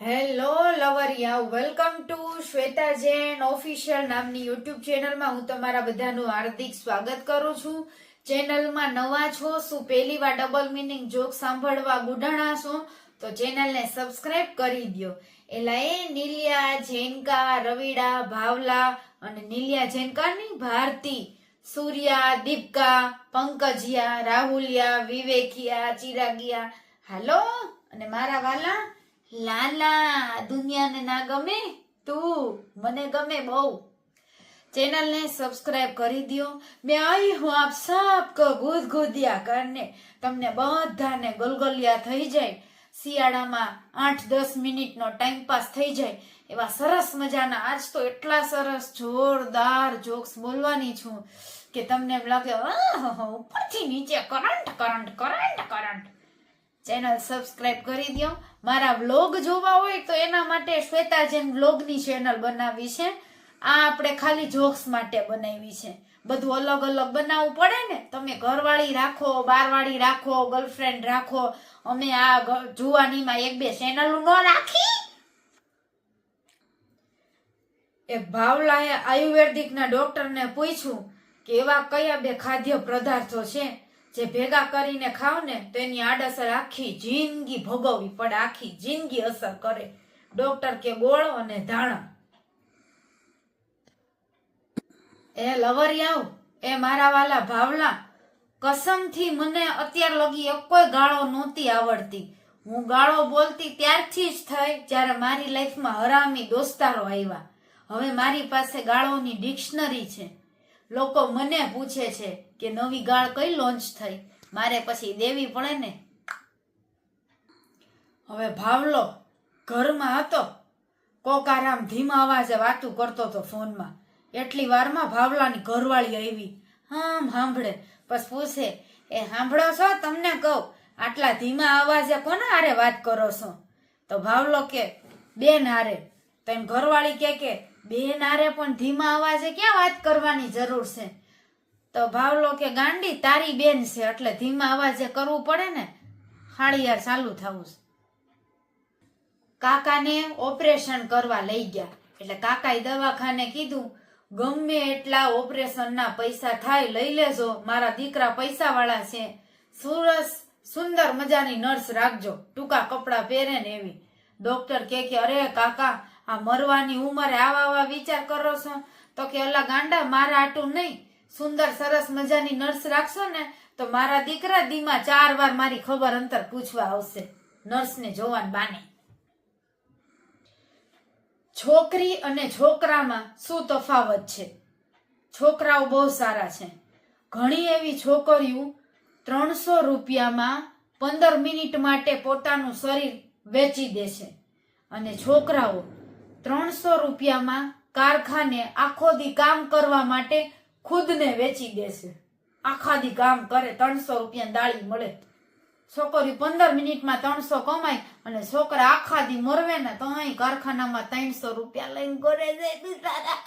Hello લવરિયા, welcome to Shweta Jain official નામની YouTube ચેનલમાં હું તમારા બધાનું હાર્દિક સ્વાગત કરું છું. ચેનલમાં નવા છો, શું પહેલી વાર ડબલ મીનિંગ જોક સાંભળવા ગુડાણા છો તો ચેનલને સબસ્ક્રાઇબ કરી દો. એલા એ નીલિયા જૈનકા, રવિડા ભાવલા અને નીલિયા જૈનકાની ભારતી, સૂર્યા, દીપકા, પંકજિયા, રાહુલિયા, વિવેકિયા, ચિરાગિયા, હાલો. અને મારા વાલા લાલા, દુનિયાને ના ગમે તું મને ગમે બહુ. ચેનલને સબસ્ક્રાઇબ કરી દો. मैं आई हूँ आप सबको गुदगुदिया करने. તમને બધાને ગલગલિયા થઈ જાય, શિયાળામાં 8-10 મિનિટનો ટાઈમ પાસ થઈ જાય એવા સરસ મજાના આજ તો એટલા સરસ જોરદાર જોક્સ બોલવાની છું કે તમને એમ લાગે ઉપરથી નીચે current current current current. Channel subscribe કરી દો. મારા વ્લોગ જોવા હોય તો એના માટે શ્વેતા જૈન વ્લોગની ચેનલ બનાવી છે. આ આપણે ખાલી જોક્સ માટે બનાવી છે. બધું અલગ અલગ બનાવવું પડે ને. તમે ઘરવાળી રાખો, બારવાળી રાખો, ગર્લફ્રેન્ડ રાખો. અમે આ જુવાનીમાં 1-2 ચેનલો ન રાખી. એક ભાવલાએ આયુર્વેદિકના ડોક્ટરને પૂછ્યું કે એવા કયા 2 ખાદ્ય પદાર્થો છે જે ભેગા કરીને ખાવ ને તો એની આડઅસર આખી જિંદગી ભોગવવી પડે, આખી જિંદગી અસર કરે. ડોક્ટર કે ગોળ અને ધાણા. એ લવરિયાઓ, એ મારા વાલા ભાવલા, કસમથી મને અત્યાર લગી કોઈ ગાળો નહોતી આવડતી. હું ગાળો બોલતી ત્યારથી જ થઈ જ્યારે મારી લાઈફમાં હરામી દોસ્તારો આવ્યા. હવે મારી પાસે ગાળોની ડિક્શનરી છે. લોકો મને પૂછે છે કે નવી ગાળ કઈ લોન્ચ થઈ, મારે પછી દેવી પડે ને. હવે ભાવલો ઘરમાં હતો, કોકારામ ધીમા અવાજે વાતું કરતો હતો ફોનમાં. એટલી વારમાં ભાવલાની ઘરવાળી આવી. સાંભળે પછી પૂછે, એ સાંભળો છો? તમને કહું, આટલા ધીમા અવાજે કોના હારે વાત કરો છો? તો ભાવલો કે બેન હારે. તો એમ ઘરવાળી કે બેન હારે પણ ધીમા અવાજે ક્યાં વાત કરવાની જરૂર છે? તો ભાવલો કે ગાંડી, તારી બેન છે એટલે ધીમા અવાજે કરવું પડે ને. હાળિયાર ચાલુ થવું. કાકાને ઓપરેશન કરવા લઈ ગયા એટલે કાકાએ દવાખાને કીધું, ગમે એટલા ઓપરેશનના પૈસા થાય લઈ લેજો, મારા દીકરા પૈસા વાળા છે. સરસ સુંદર મજાની નર્સ રાખજો, ટૂંકા કપડા પહેરે ને એવી. ડોક્ટર કે અરે કાકા, આ મરવાની ઉંમરે આવા વિચાર કરો છો? તો કે અલા ગાંડા, મારા આટું નહીં, સુંદર સરસ મજાની નર્સ રાખશો ને તો મારા દીકરા દીમાં 4 વાર મારી ખબર અંતર પૂછવા આવશે નર્સને જોવાન બાને. છોકરી અને છોકરામાં શું તફાવત છે? છોકરાઓ બહુ સારા છે. ઘણી એવી છોકરીઓ 300 રૂપિયામાં 15 મિનિટ માટે પોતાનું શરીર વેચી દે છે અને છોકરાઓ 300 રૂપિયામાં કારખાને આખો દી કામ કરવા માટે ખુદને વેચી દે છે. આખા દી કામ કરે, 300 રૂપિયા દાળી મળે. છોકરી 15 મિનિટમાં 300 કમાય અને છોકરા આખા દી મરવે ને તો અહીં કારખાનામાં 300 રૂપિયા લઈને ઘરે જાય બિચારા.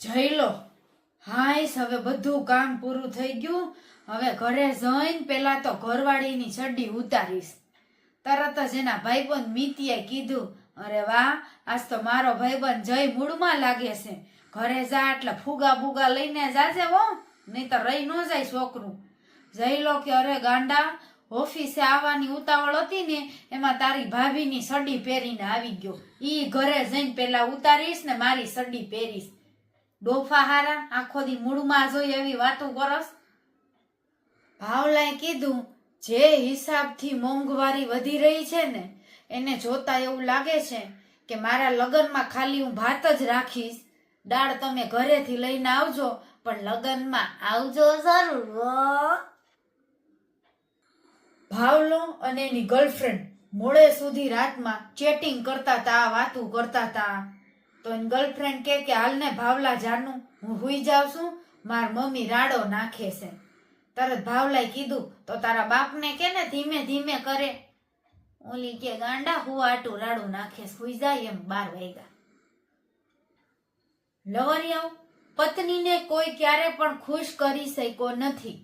જઈ લો. હાઈસ, હવે બધું કામ પૂરું થઈ ગયું. હવે ઘરે જઈને પેલા તો ઘરવાળીની ચડ્ડી ઉતારીશ. તરત જ એના ભાઈબંધ મિતિએ કીધું, અરે વાહ, આજ તો મારો ભાઈબંધ જય મૂડમાં લાગે છે. ઘરે જા એટલે ફુગા બુગા લઈને જાજે હો, નહીં તો રહી ન જાય છોકરું. જઈ લો કે અરે ગાંડા, ઓફિસે આવવાની ઉતાવળ હતી ને એમાં તારી ભાભીની સડી પહેરીને આવી ગયો. ઈ ઘરે જઈને પેલા ઉતારીશ ને મારી સડી પહેરીશ. ડોફા હારા, આખો દી મૂડમાં જોઈ એવી વાતો કરસ. ભાવલાએ કીધું, જે હિસાબથી મોંઘવારી વધી રહી છે ને એને જોતા એવું લાગે છે કે મારા લગ્નમાં ખાલી હું ભાત જ રાખીશ. દાળ તમે ઘરેથી લઈને આવજો પણ લગ્નમાં આવજો જરૂર. ભાવલો અને એની ગર્લફ્રેન્ડ મોડે સુધી રાતમાં ચેટિંગ કરતા હતા, વાતું કરતા હતા. તો એની ગર્લફ્રેન્ડ કે હાલને ભાવલા જાનું, હું હુઈ જાઉં છું, માર મમ્મી રાડો નાખે છે. તરત ભાવલાએ કીધું, તો તારા બાપને કે ને ધીમે ધીમે કરે. ઓલી કે ગાંડા, હું આટું રાડું નાખે, સુઈ જાય એમ 12 વાગ્યા. લવરિયાઓ, પત્નીને કોઈ ક્યારે પણ ખુશ કરી શક્યો નથી.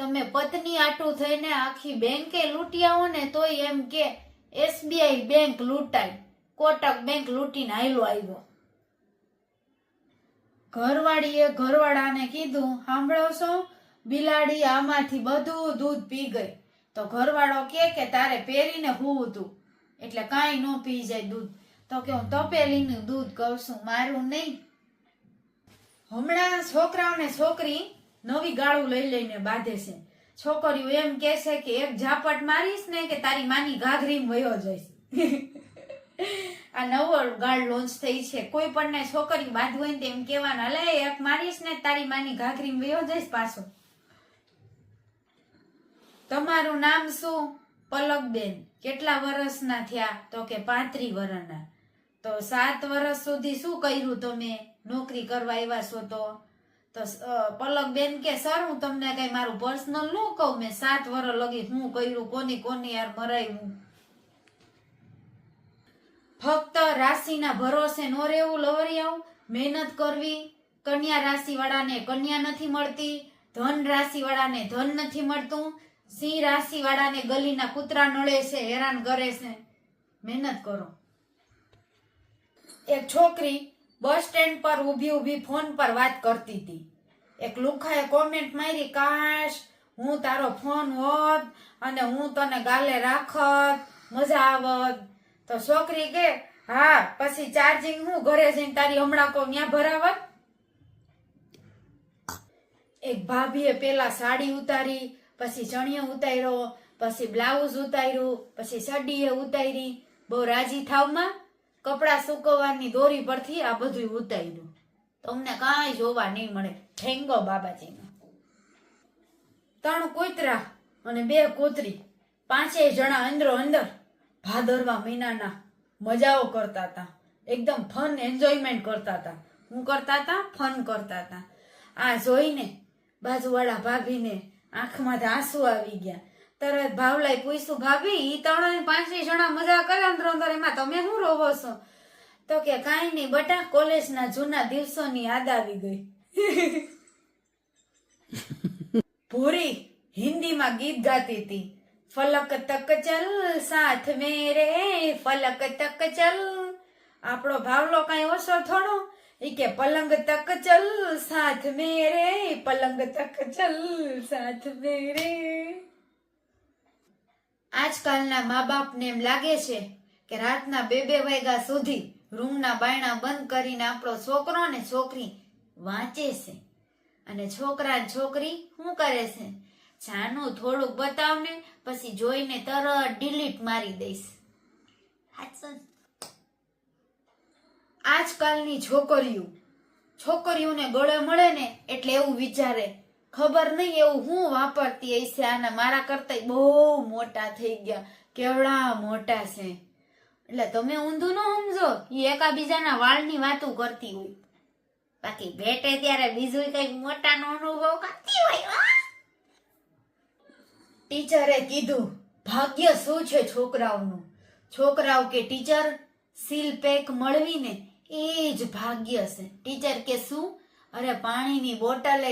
તમે પત્ની આટું થઈને આખી બેંકે લૂંટી આવો ને તોય એમ કે SBI બેંક લૂંટાય, કોટક બેંક લૂંટીને હાયલો આવ્યો. ઘરવાળીએ ઘરવાળાને કીધું, સાંભળો છો, બિલાડી આમાંથી બધું દૂધ પી ગઈ. તો ઘરવાળો કે તારે પહેરીને હુવું તું એટલે કાંઈ ન પી જાય દૂધ. તો કે હું તપેલીનું દૂધ કરશું, મારું નહીં. હમણાં છોકરાઓને છોકરી નવી ગાળું લઈ લઈને બાંધે છે. છોકરીઓ એમ કે છે કે એક ઝાપટ મારીશ ને કે તારી માની ઘાઘરીમાં વયો જઈશ. આ નવો ગાળ લોન્ચ થઈ છે. કોઈ પણ ને છોકરી બાંધવું હોય ને એમ કેવાના, લે એક મારીશ ને તારી માની ઘાઘરીમાં વયો જઈશ પાછો. તમારું નામ શું? પલકબેન. કેટલા વર્ષના થયા? તો કે 35 વર્ષના. તો 7 વર્ષ સુધી શું કર્યું તમે? નોકરી કરવા આવ્યા છો તો પલકબેન કે સર હું તમને કઈ મારું પર્સનલ ન કહું, મેં 7 વર્ષ લગી હું કર્યું, કોની યાર મરાયું. ફક્ત રાશિના ભરોસે નો રહેવું લવરિયાઓ, મહેનત કરવી. કન્યા રાશિ વાળાને કન્યા નથી મળતી, ધન રાશિ વાળાને ધન નથી મળતું, સિંહ રાશિ વાળાને ગલીના કૂતરા નળે છે, હેરાન કરે છે. મહેનત કરો. એક છોકરી બસ સ્ટેન્ડ પર ઊભી ફોન પર વાત કરતી હતી. એક લુખાએ કોમેન્ટ મારી, કાશ હું તારો ફોન હોત અને હું તને ગાલે રાખત, મજા આવત. તો છોકરી કે હા, પછી ચાર્જિંગ હું ઘરે જઈને તારી હમણાં કહું ત્યાં ભરાવત. એક ભાભીએ પેલા સાડી ઉતારી, પછી ચણિયો ઉતાર્યો, પછી બ્લાઉઝ ઉતાર્યું, પછી ચડીએ ઉતારી. બહુ રાજી થાવમાં કપડા સુકવવાની દોરી પરથી આ બધું ઉતાર્યું. તમને કાંઈ જોવા નહીં મળે. ઠેંગો બાબાજીનો. 3 કૂતરા અને 2 કૂતરી, 5 જણા અંદરો અંદર ભાદરવા મહિનાના મજાઓ કરતા હતા. એકદમ ફન એન્જોયમેન્ટ કરતા હતા. શું કરતા હતા? ફન કરતા હતા. આ જોઈને બાજુવાળા ભાભીને આંખમાંથી આંસુ આવી ગયા. તરત ભાવલાએ પૂછ્યું, ભાભી ઈ 3-5 જણા મજા કરે અંદર એમાં તમે શું રોવો છો? તો કે કાંઈ નહીં બટા, કોલેજના જૂના દિવસોની યાદ આવી ગઈ. ભૂરી હિન્દીમાં ગીત ગાતી હતી, ફલક તક ચલ સાથ મેરે, ફલક તક ચલ. આપણો ભાવલો કઈ ઓછો થોડો, ઈ કે પલંગ તક ચલ સાથ મેરે, પલંગ તક ચલ સાથ મેરે. આજકાલના મા બાપને એમ લાગે છે કે રાતના 2-2 વાગ્યા સુધી રૂમના બાયણા બંધ કરીને આપણો છોકરો ને છોકરી વાંચે છે, અને છોકરા ને છોકરી શું કરે છે? જાનું થોડુંક બતાવને પછી જોઈને તરત ડિલીટ મારી દઈશ. આજકાલની છોકરીઓને ગળે મળે ને એટલે એવું વિચારે, ખબર નહીં એવું હું વાપરતી હશે, આના મારા કરતા બહુ મોટા થઈ ગયા, કેવડા મોટા છે. એટલે તમે ઊંધું ન સમજો, એ એકાબીજાના વાળની વાતો કરતી હોય, બાકી ભેટે ત્યારે બીજું કઈક મોટાનો અનુભવ કરતી હોય. ટીચરે કીધું, ભાગ્ય શું છે છોકરાઓનું? છોકરાઓ કે ટીચર સીલ પેક મળવીને એ જ ભાગ્ય છે. ટીચર કે શું? અરે પાણીની બોટલ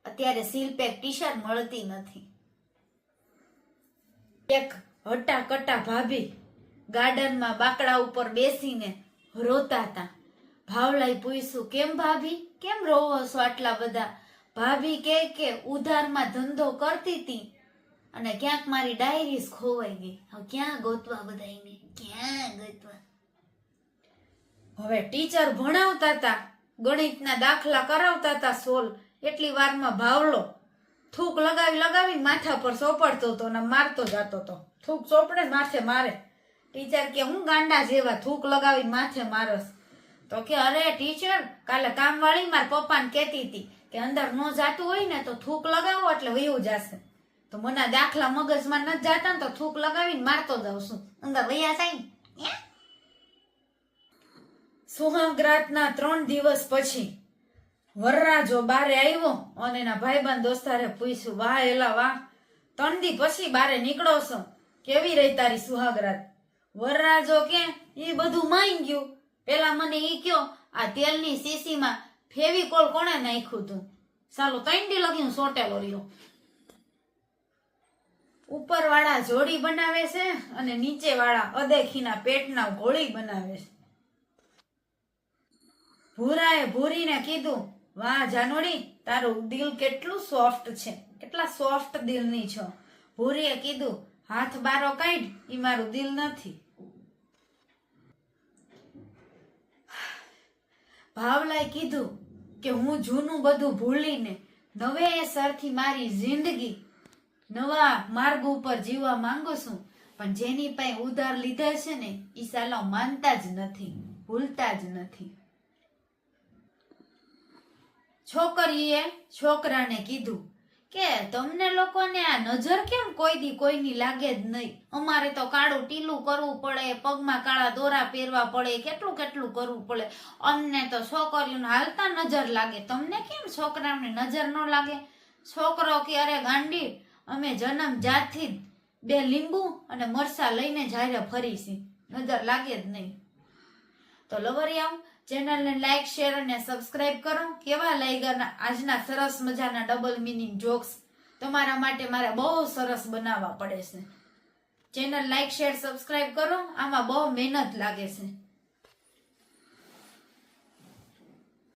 અત્યારે સીલ પેક ટી-શર્ટ મળતી નથી. એક હટા કટા ભાભી ગાર્ડનમાં બાકડા ઉપર બેસીને રોતા હતા. ભાવલાએ પૂછ્યું, કેમ ભાભી, કેમ રોવો છો આટલા બધા? ભાભી કે ઉધારમાં ધંધો કરતી હતી અને ક્યાંક મારી ડાયરીસ ખોવાઈ ગઈ. હવે ક્યાં ગોતવા બધાઈને, ક્યાં ગોતવા? હવે ટીચર ભણાવતા હતા, ગણિતના દાખલા કરાવતા હતા સોલ્વ. એટલી વારમાં ભાવલો થૂક લગાવી માથા પર સોપડતો હતો ને મારતો જતો હતો. થૂક ચોપડે માથે મારે. ટીચર કે હું ગાંડા જેવા થૂક લગાવી માથે મારસ? તો કે અરે ટીચર, કાલે કામવાળી મારા પપ્પાને કહેતી હતી કે અંદર ન જાતું હોય ને તો થૂક લગાવો એટલે વયું જશે. તો મને દાખલા મગજમાં નથી જાતા ને તો થૂક લગાવીને મારતો જાઉં છું, અંદર વયા જાય. સુહાગરાતના 3 દિવસ પછી વરરાજો બારે આવ્યો અને એના ભાઈબંધ દોસ્તારે પૂછ્યું, વાહ એલા વાહ, 3 દી પછી બારે નીકળો છો, કેવી રહી તારી સુહાગરાત? વરરાજો કે એ બધું માઈ ગયું. પેલા મને ઈ કયો, આ તેલની શીશીમાં ફેવિકોલ કોણે નાખ્યું તું? સાલો 3 દી લગી હું સોટેલો રહ્યો. ઉપર વાળા જોડી બનાવે છે અને નીચે વાળા અદેખીના પેટના ગોળી બનાવે છે. ભૂરાએ ભૂરીને કીધું, વાહ જાનોડી, તારું દિલ કેટલું સોફ્ટ છે, કેટલા સોફ્ટ દિલની છો. ભૂરીએ કીધું, હાથ બારો કાઢ, ઈ મારું દિલ નથી. ભાવલાએ કીધું કે હું જૂનું બધું ભૂલીને નવેસરથી મારી જિંદગી નવા માર્ગ ઉપર જીવવા માંગુ છું, પણ જેની પાસે ઉધાર લીધા છે ને ઈ સાલા માનતા જ નથી, ભૂલતા જ નથી. છોકરીએ છોકરાને કીધું કે તમને લોકોને આ નજર કેમ કોઈ દી કોઈની લાગે જ નહીં? અમારે તો કાળું ટીલું કરવું પડે, પગમાં કાળા દોરા પહેરવા પડે, કેટલું કેટલું કરવું પડે. અમને તો છોકરીઓને હાલતા નજર લાગે, તમને કેમ છોકરાઓને નજર ન લાગે? છોકરો કે અરે ગાંડી, અમે જન્મ જાતથી જ 2 લીંબુ અને મરસા લઈને જારે ફરીશી, નજર લાગે જ નહીં. તો લવરિયાઓ, ચેનલને લાઈક, શેર અને સબસ્ક્રાઇબ કરો. કેવા લાગ્યા આજના સરસ મજાના ડબલ મીનિંગ જોક્સ? તમારા માટે મારે બહુ સરસ બનાવવા પડે છે. ચેનલ લાઈક, શેર, સબસ્ક્રાઇબ કરો. આમાં બહુ મહેનત લાગે છે.